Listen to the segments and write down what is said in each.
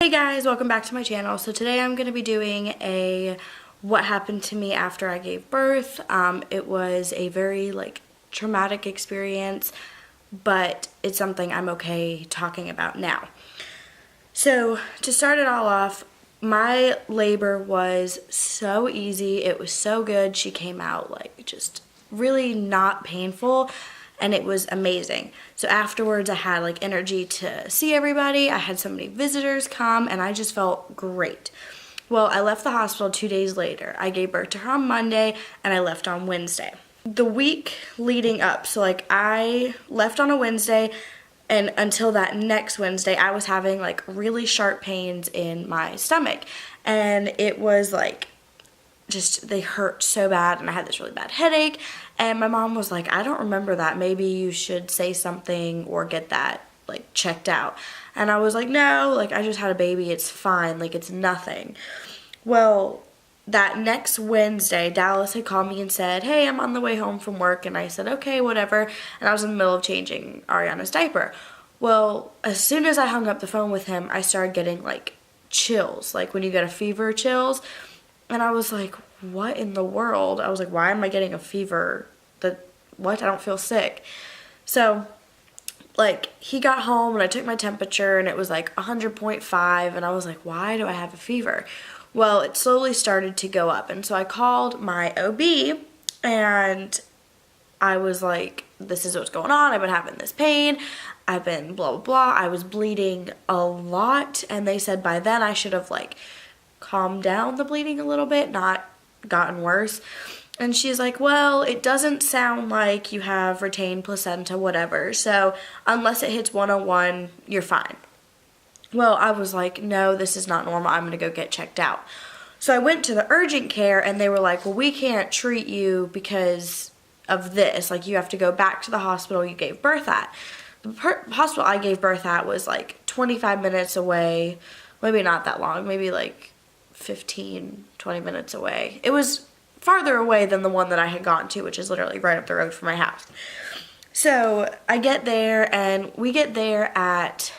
Hey guys, welcome back to my channel. So today I'm going to be doing a what happened to me after I gave birth. It was a very traumatic experience, but it's something I'm okay talking about now. So to start it all off, my labor was so easy. It was so good. She came out just really not painful. And it was amazing. So afterwards I had energy to see everybody. I had so many visitors come and I just felt great. Well, I left the hospital 2 days later. I gave birth to her on Monday and I left on Wednesday. The week leading up, so I left on a Wednesday, and until that next Wednesday I was having really sharp pains in my stomach. And it was they hurt so bad, and I had this really bad headache, and my mom was like, I don't remember that, maybe you should say something or get that checked out. And I was like, no, I just had a baby, it's fine, it's nothing. Well, that next Wednesday, Dallas had called me and said, hey, I'm on the way home from work, and I said, okay, whatever, and I was in the middle of changing Ariana's diaper. Well, as soon as I hung up the phone with him, I started getting chills, when you get a fever chills. And I was like, what in the world? I was like, why am I getting a fever? What? I don't feel sick. So, he got home and I took my temperature and it was 100.5, and I was like, why do I have a fever? Well, it slowly started to go up, and so I called my OB and I was like, this is what's going on. I've been having this pain. I've been blah, blah, blah. I was bleeding a lot, and they said by then I should have calmed down the bleeding a little bit, not gotten worse. And she's like, well, it doesn't sound like you have retained placenta, whatever, so unless it hits 101, you're fine. Well, I was like, no, this is not normal. I'm going to go get checked out. So I went to the urgent care, and they were like, well, we can't treat you because of this. You have to go back to the hospital you gave birth at. The hospital I gave birth at was 25 minutes away. Maybe not that long, maybe 15, 20 minutes away. It was farther away than the one that I had gone to, which is literally right up the road from my house. So I get there, and we get there at,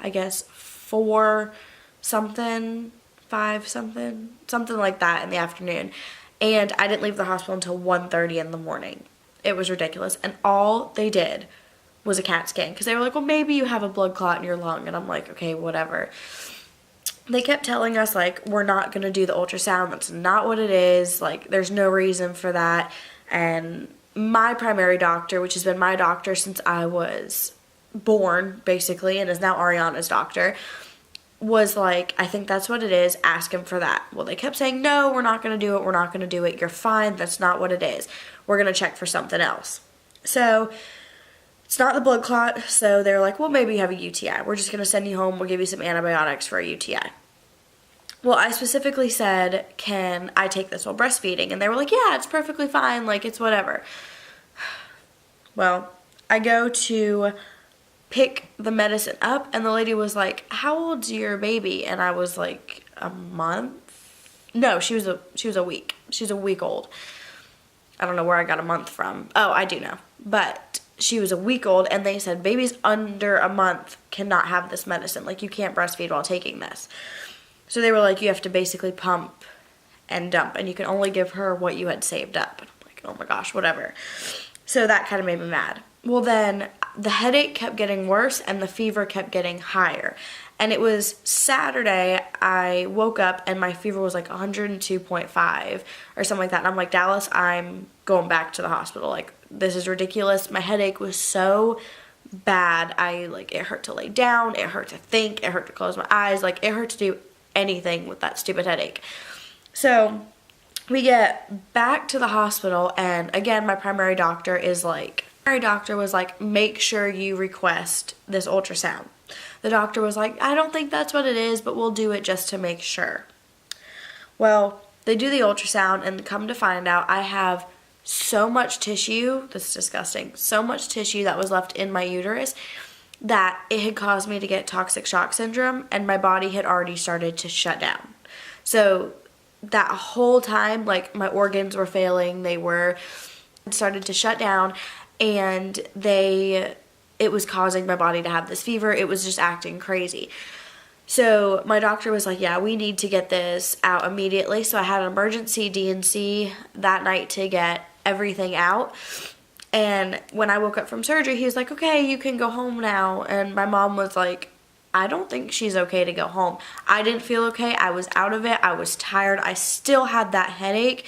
I guess, 4 something, 5 something, something like that in the afternoon. And I didn't leave the hospital until 1:30 in the morning. It was ridiculous. And all they did was a CAT scan, because they were like, well, maybe you have a blood clot in your lung. And I'm like, okay, whatever. They kept telling us, we're not going to do the ultrasound. That's not what it is. There's no reason for that. And my primary doctor, which has been my doctor since I was born, basically, and is now Ariana's doctor, was like, I think that's what it is. Ask him for that. Well, they kept saying, no, we're not going to do it. We're not going to do it. You're fine. That's not what it is. We're going to check for something else. So it's not the blood clot, so they're like, well, maybe you have a UTI. We're just going to send you home. We'll give you some antibiotics for a UTI. Well, I specifically said, can I take this while breastfeeding? And they were like, yeah, it's perfectly fine. It's whatever. Well, I go to pick the medicine up, and the lady was like, how old's your baby? And I was like, a month? No, she was a week. She's a week old. I don't know where I got a month from. Oh, I do know. But she was a week old, and they said babies under a month cannot have this medicine. You can't breastfeed while taking this. So they were like, you have to basically pump and dump, and you can only give her what you had saved up. And I'm like, oh my gosh, whatever. So that kind of made me mad. Well, then the headache kept getting worse, and the fever kept getting higher. And it was Saturday, I woke up, and my fever was 102.5 or something like that. And I'm like, Dallas, I'm going back to the hospital. This is ridiculous. My headache was so bad. It hurt to lay down. It hurt to think. It hurt to close my eyes. It hurt to do anything with that stupid headache. So we get back to the hospital, and again, my primary doctor was like, make sure you request this ultrasound. The doctor was like, I don't think that's what it is, but we'll do it just to make sure. Well, they do the ultrasound, and come to find out, I have so much tissue, this is disgusting, so much tissue that was left in my uterus that it had caused me to get toxic shock syndrome, and my body had already started to shut down. So that whole time, my organs were failing, they were started to shut down, and it was causing my body to have this fever. It was just acting crazy. So my doctor was like, yeah, we need to get this out immediately. So I had an emergency D&C that night to get everything out. And when I woke up from surgery, he was like, okay, you can go home now. And my mom was like, I don't think she's okay to go home. I didn't feel okay. I was out of it. I was tired. I still had that headache.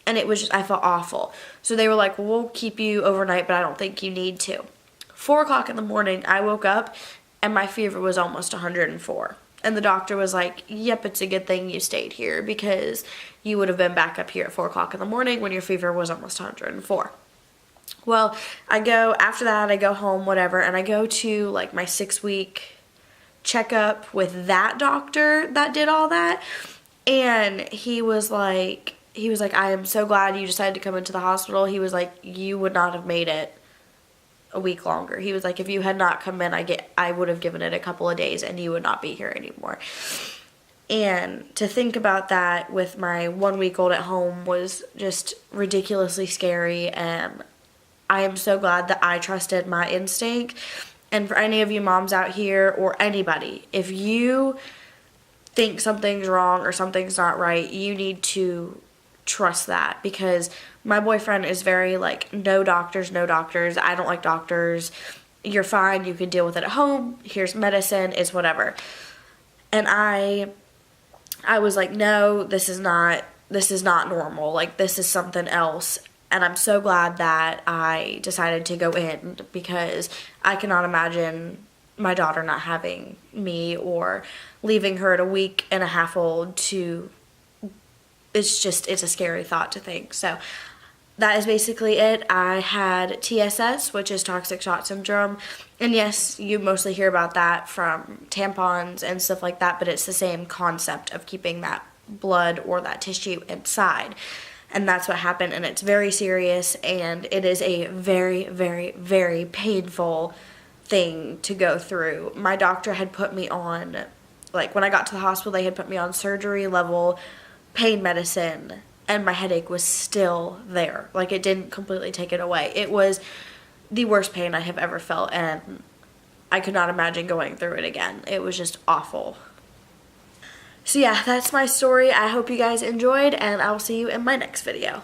And it was just, I felt awful. So they were like, well, we'll keep you overnight, but I don't think you need to. 4 o'clock in the morning, I woke up and my fever was almost 104. And the doctor was like, yep, it's a good thing you stayed here because you would have been back up here at 4 o'clock in the morning when your fever was almost 104. Well, after that, I go home, whatever, and I go to like my 6-week checkup with that doctor that did all that. And he was like, I am so glad you decided to come into the hospital. He was like, you would not have made it a week longer. He was like, if you had not come in, I would have given it a couple of days and you would not be here anymore. And to think about that with my 1-week-old at home was just ridiculously scary. And I am so glad that I trusted my instinct. And for any of you moms out here or anybody, if you think something's wrong or something's not right, you need to trust that, because my boyfriend is very like, no doctors, I don't like doctors, you're fine, you can deal with it at home, here's medicine, it's whatever. And I was like, no, this is not normal, like this is something else. And I'm so glad that I decided to go in, because I cannot imagine my daughter not having me or leaving her at a week and a half old to, it's a scary thought to think. So that is basically it. I had TSS, which is toxic shock syndrome. And yes, you mostly hear about that from tampons and stuff like that, but it's the same concept of keeping that blood or that tissue inside. And that's what happened, and it's very serious, and it is a very, very, very painful thing to go through. My doctor had put me on, like when I got to the hospital, they had put me on surgery level pain medicine, and my headache was still there. Like, it didn't completely take it away. It was the worst pain I have ever felt, and I could not imagine going through it again. It was just awful. So yeah, that's my story. I hope you guys enjoyed, and I will see you in my next video.